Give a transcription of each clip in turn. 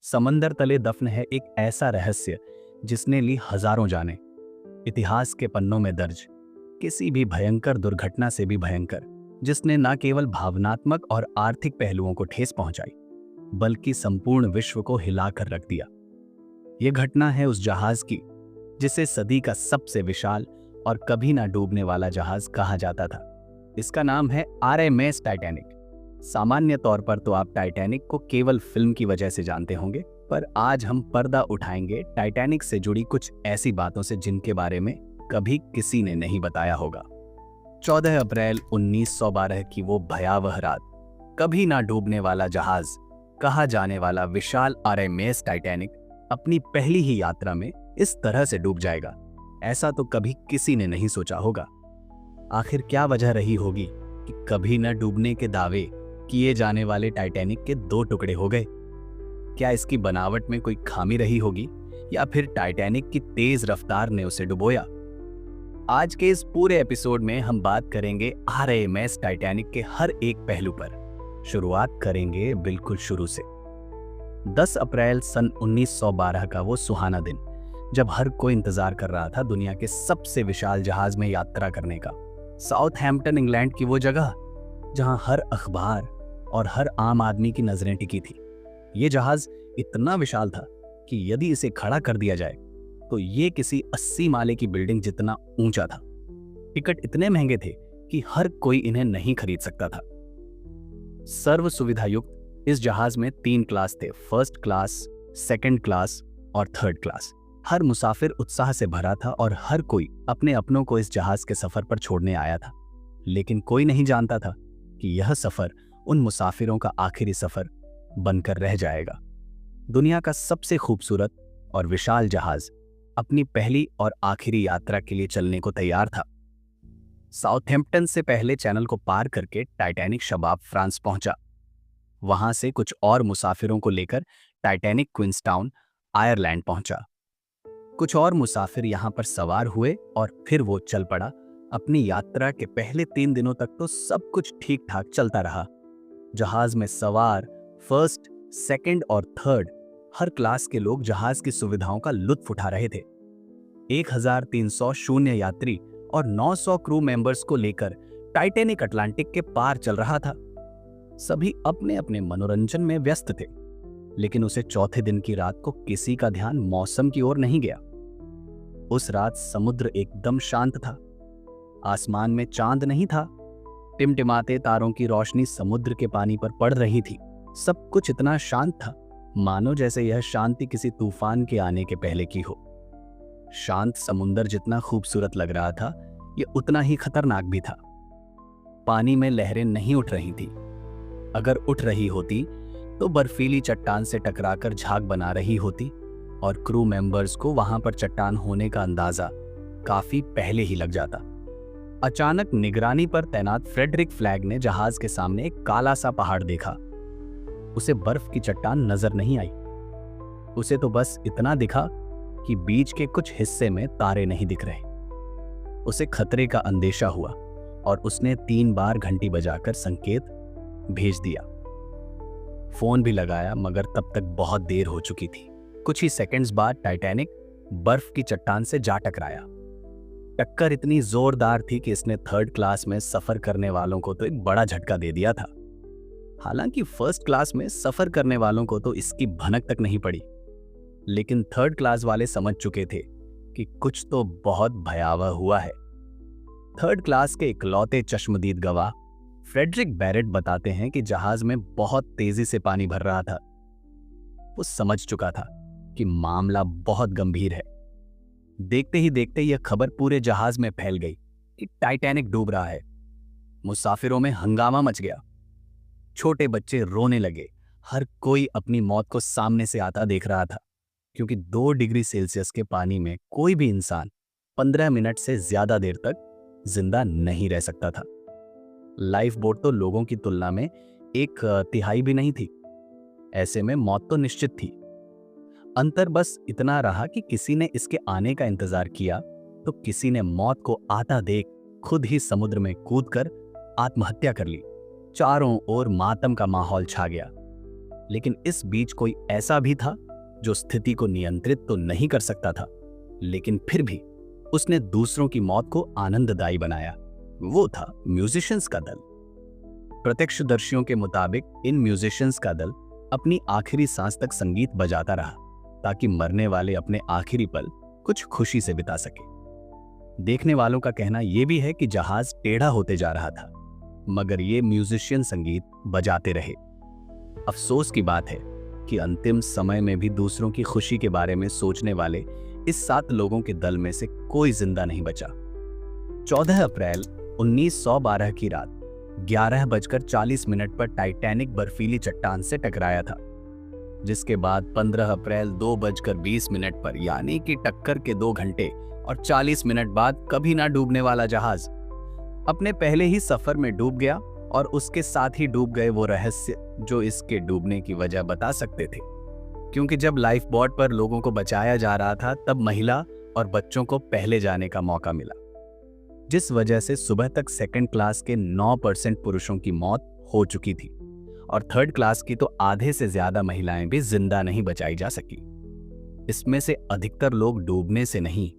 समंदर तले दफन है एक ऐसा रहस्य जिसने ली हजारों जाने। इतिहास के पन्नों में दर्ज किसी भी भयंकर दुर्घटना से भी भयंकर, जिसने न केवल भावनात्मक और आर्थिक पहलुओं को ठेस पहुंचाई बल्कि संपूर्ण विश्व को हिलाकर रख दिया। यह घटना है उस जहाज की जिसे सदी का सबसे विशाल और कभी ना डूबने वाला जहाज कहा जाता था। इसका नाम है आरएमएस टाइटैनिक। सामान्य तौर पर तो आप टाइटैनिक को केवल फिल्म की वजह से जानते होंगे, पर आज हम पर्दा उठाएंगे टाइटैनिक से जुड़ी कुछ ऐसी बातों से जिनके बारे में कभी किसी ने नहीं बताया होगा। 14 अप्रैल 1912 की वो भयावह रात, कभी ना डूबने वाला जहाज कहा जाने वाला विशाल आरएमएस टाइटैनिक अपनी पहली ही यात्रा में इस तरह से डूब जाएगा, ऐसा तो कभी किसी ने नहीं सोचा होगा। आखिर क्या वजह रही होगी कि कभी न डूबने के दावे किए जाने वाले टाइटैनिक के दो टुकड़े हो गए? क्या इसकी बनावट में कोई खामी रही होगी या फिर टाइटैनिक की तेज रफ्तार ने उसे डुबोया? आज के इस पूरे एपिसोड में हम बात करेंगे आरएमएस टाइटैनिक के हर एक पहलू पर। शुरुआत करेंगे बिल्कुल शुरू से। 10 अप्रैल सन 1912 का वो सुहाना दिन, जब हर कोई इंतजार कर रहा था दुनिया के सबसे विशाल जहाज में यात्रा करने का। साउथहैम्पटन इंग्लैंड की वो जगह जहां हर अखबार और हर आम आदमी की नजरें टिकी थी। ये जहाज इतना विशाल था कि यदि इसे खड़ा कर दिया जाए तो ये किसी 80 माले की बिल्डिंग जितना ऊंचा था। टिकट इतने महंगे थे कि हर कोई इन्हें नहीं खरीद सकता था। सर्व सुविधा युक्त इस जहाज में 3 क्लास थे, फर्स्ट क्लास, सेकंड क्लास और थर्ड क्लास। हर मुसाफिर उत्साह से भरा था और हर कोई अपने अपनों को इस जहाज के सफर पर छोड़ने आया था। लेकिन कोई नहीं जानता था कि यह सफर उन मुसाफिरों का आखिरी सफर बनकर रह जाएगा। दुनिया का सबसे खूबसूरत और विशाल जहाज अपनी पहली और आखिरी यात्रा के लिए चलने को तैयार था। साउथहैम्पटन से पहले चैनल को पार करके टाइटैनिक शबाब फ्रांस पहुंचा। वहां से कुछ और मुसाफिरों को लेकर टाइटैनिक क्वींसटाउन आयरलैंड पहुंचा। कुछ और मुसाफिर यहां पर सवार हुए और फिर वो चल पड़ा। अपनी यात्रा के पहले 3 दिनों तक तो सब कुछ ठीक ठाक चलता रहा। जहाज में सवार फर्स्ट, सेकंड और थर्ड हर क्लास के लोग जहाज की सुविधाओं का लुत्फ उठा रहे थे। 1300 शून्य यात्री और 900 क्रू मेंबर्स को लेकर टाइटैनिक अटलांटिक के पार चल रहा था। सभी अपने अपने मनोरंजन में व्यस्त थे, लेकिन उसे चौथे दिन की रात को किसी का ध्यान मौसम की ओर नहीं गया। उस रात समुद्र एकदम शांत था। आसमान में चांद नहीं था। टिमटिमाते तारों की रोशनी समुद्र के पानी पर पड़ रही थी। सब कुछ इतना शांत था मानो जैसे यह शांति किसी तूफान के आने के पहले की हो। शांत समुद्र जितना खूबसूरत लग रहा था, यह उतना ही खतरनाक भी था। पानी में लहरें नहीं उठ रही थी। अगर उठ रही होती तो बर्फीली चट्टान से टकराकर झाग बना रही होती और क्रू मेंबर्स को वहां पर चट्टान होने का अंदाजा काफी पहले ही लग जाता। अचानक निगरानी पर तैनात फ्रेडरिक फ्लैग ने जहाज के सामने एक काला सा पहाड़ देखा। उसे बर्फ की चट्टान नजर नहीं आई। उसे तो बस इतना दिखा कि बीच के कुछ हिस्से में तारे नहीं दिख रहे। उसे खतरे का अंदेशा हुआ और उसने 3 बार घंटी बजाकर संकेत भेज दिया। फोन भी लगाया, मगर तब तक बहुत देर हो चुकी थी। कुछ ही सेकंड्स बाद टाइटैनिक बर्फ की चट्टान से जा टकराया। टक्कर इतनी जोरदार थी कि इसने थर्ड क्लास में सफर करने वालों को तो एक बड़ा झटका दे दिया था। हालांकि फर्स्ट क्लास में सफर करने वालों को तो इसकी भनक तक नहीं पड़ी, लेकिन थर्ड क्लास वाले समझ चुके थे कि कुछ तो बहुत भयावह हुआ है। थर्ड क्लास के इकलौते चश्मदीद गवाह फ्रेडरिक बैरेट बताते हैं कि जहाज में बहुत तेजी से पानी भर रहा था। वो समझ चुका था कि मामला बहुत गंभीर है। देखते ही देखते यह खबर पूरे जहाज में फैल गई कि टाइटैनिक डूब रहा है। मुसाफिरों में हंगामा मच गया। छोटे बच्चे रोने लगे। हर कोई अपनी मौत को सामने से आता देख रहा था, क्योंकि 2 डिग्री सेल्सियस के पानी में कोई भी इंसान 15 मिनट से ज्यादा देर तक जिंदा नहीं रह सकता था। लाइफ बोट तो लोगों की तुलना में 1/3 भी नहीं थी। ऐसे में मौत तो निश्चित थी। अंतर बस इतना रहा कि किसी ने इसके आने का इंतजार किया तो किसी ने मौत को आता देख खुद ही समुद्र में कूदकर आत्महत्या कर ली। चारों ओर मातम का माहौल छा गया। लेकिन इस बीच कोई ऐसा भी था जो स्थिति को नियंत्रित तो नहीं कर सकता था, लेकिन फिर भी उसने दूसरों की मौत को आनंददायी बनाया। वो था म्यूजिशियंस का दल। प्रत्यक्षदर्शियों के मुताबिक इन म्यूजिशियंस का दल अपनी आखिरी सांस तक संगीत बजाता रहा ताकि मरने वाले अपने आखिरी पल कुछ खुशी से बिता सके। देखने वालों का कहना यह भी है कि जहाज टेढ़ा होते जा रहा था, मगर ये म्यूजिशियन संगीत बजाते रहे। अफसोस की बात है कि अंतिम समय में भी दूसरों की खुशी के बारे में सोचने वाले इस 7 लोगों के दल में से कोई जिंदा नहीं बचा। 14 अप्रैल 1912 की रात 11:40 पर टाइटैनिक बर्फीली चट्टान से टकराया था, जिसके बाद 15 अप्रैल 2:20 पर यानी कि टक्कर के 2 घंटे और 40 मिनट बाद कभी ना डूबने वाला जहाज अपने पहले ही सफर में डूब गया। और उसके साथ ही डूब गए वो रहस्य जो इसके डूबने की वजह बता सकते थे, क्योंकि जब लाइफ बोट पर लोगों को बचाया जा रहा था तब महिला और बच्चों को पहले जाने का मौका मिला, जिस वजह से सुबह तक सेकंड क्लास के 9% पुरुषों की मौत हो चुकी थी और थर्ड क्लास की तो आधे से ज्यादा महिलाएं भी जिंदा नहीं बचाई जा सकी। इसमें से अधिकतर लोग डूबने से नहीं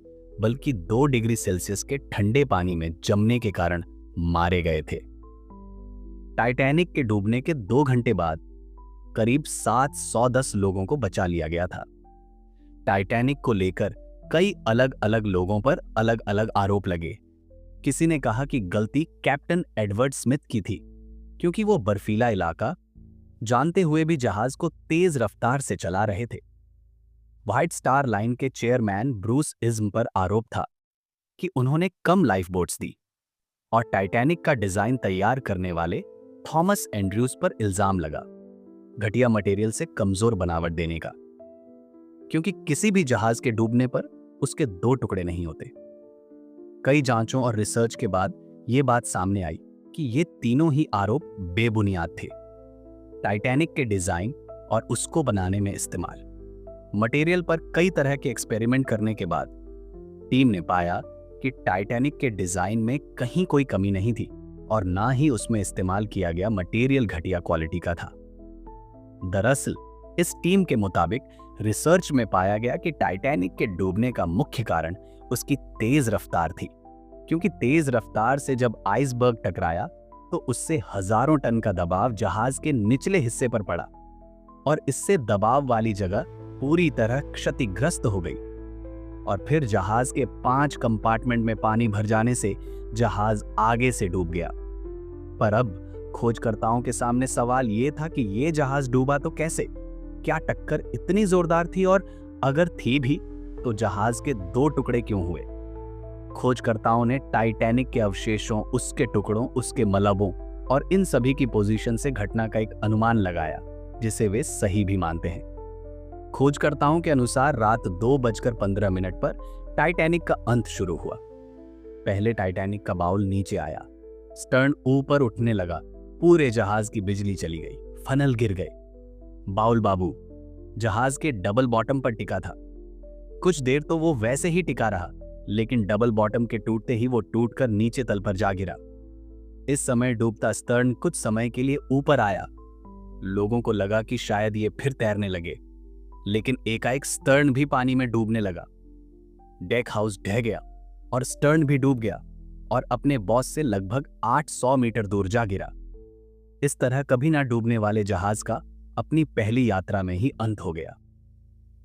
बल्कि 2 डिग्री सेल्सियस के ठंडे पानी में जमने के कारण मारे गए थे। टाइटैनिक के डूबने के 2 घंटे बाद करीब 710 लोगों को बचा लिया गया था। टाइटैनिक को लेकर कई अलग अलग लोगों पर अलग अलग आरोप लगे। किसी ने कहा कि गलती कैप्टन एडवर्ड स्मिथ की थी, क्योंकि वो बर्फीला इलाका जानते हुए भी जहाज को तेज रफ्तार से चला रहे थे। व्हाइट स्टार लाइन के चेयरमैन ब्रूस इज्म पर आरोप था कि उन्होंने कम लाइफ बोट्स दी, और टाइटैनिक का डिजाइन तैयार करने वाले थॉमस एंड्रयूज पर इल्जाम लगा घटिया मटेरियल से कमजोर बनावट देने का, क्योंकि किसी भी जहाज के डूबने पर उसके 2 टुकड़े नहीं होते। कई जांचों और रिसर्च के बाद यह बात सामने आई कि ये तीनों ही आरोप बेबुनियाद थे। टाइटैनिक के डिजाइन और उसको बनाने में इस्तेमाल मटेरियल पर कई तरह के एक्सपेरिमेंट करने के बाद टीम ने पाया कि टाइटैनिक के डिजाइन में कहीं कोई कमी नहीं थी और ना ही उसमें इस्तेमाल किया गया मटेरियल घटिया क्वालिटी का था। दरअसल इस टीम के मुताबिक रिसर्च में पाया गया कि टाइटैनिक के डूबने का मुख्य कारण उसकी तेज रफ्तार थी, क्योंकि तेज रफ्तार से जब आइसबर्ग टकराया तो उससे हजारों टन का दबाव जहाज के निचले हिस्से पर पड़ा और इससे दबाव वाली जगह पूरी तरह क्षतिग्रस्त हो गई और फिर जहाज के 5 कंपार्टमेंट में पानी भर जाने से जहाज आगे से डूब गया। पर अब खोजकर्ताओं के सामने सवाल यह था कि यह जहाज डूबा तो कैसे? क्या टक्कर इतनी जोरदार थी, और अगर थी भी तो जहाज के 2 टुकड़े क्यों हुए? खोजकर्ताओं ने टाइटैनिक के अवशेषों, उसके टुकड़ों, उसके मलबों और इन सभी की पोजीशन से घटना का एक अनुमान लगाया, जिसे वे सही भी मानते हैं। खोजकर्ताओं के अनुसार रात 2:15 पर टाइटैनिक का अंत शुरू हुआ। पहले टाइटैनिक का बाउल नीचे आया, स्टर्न ऊपर उठने लगा, पूरे जहाज की बिजली चली गई, फनल गिर गए। बाउल बाबू जहाज के डबल बॉटम पर टिका था। कुछ देर तो वो वैसे ही टिका रहा, लेकिन डबल बॉटम के टूटते ही वो टूटकर नीचे तल पर जा गिरा। इस समय डूबता स्टर्न कुछ समय के लिए ऊपर आया। लोगों को लगा कि शायद ये फिर तैरने लगे, लेकिन एकाएक स्टर्न भी पानी में डूबने लगा। डेक हाउस ढह गया और स्टर्न भी डूब गया और अपने बॉस से लगभग 800 मीटर दूर जा गिरा। इस तरह कभी ना डूबने वाले जहाज का अपनी पहली यात्रा में ही अंत हो गया।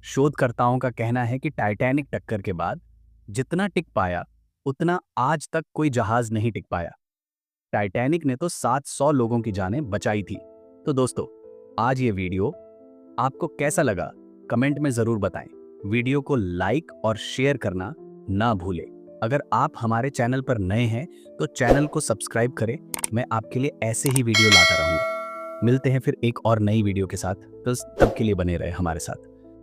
शोधकर्ताओं का कहना है कि टाइटैनिक टक्कर के बाद जितना टिक पाया उतना आज तक कोई जहाज नहीं टिक पाया। टाइटैनिक ने तो 700 लोगों की जानें बचाई थी। तो दोस्तों, आज ये वीडियो आपको कैसा लगा कमेंट में जरूर बताएं। वीडियो को लाइक और शेयर करना ना भूलें। अगर आप हमारे चैनल पर नए हैं तो चैनल को सब्सक्राइब करें। मैं आपके लिए ऐसे ही वीडियो लाता रहूंगा। मिलते हैं फिर एक और नई वीडियो के साथ, तो तब के लिए बने रहे हमारे साथ।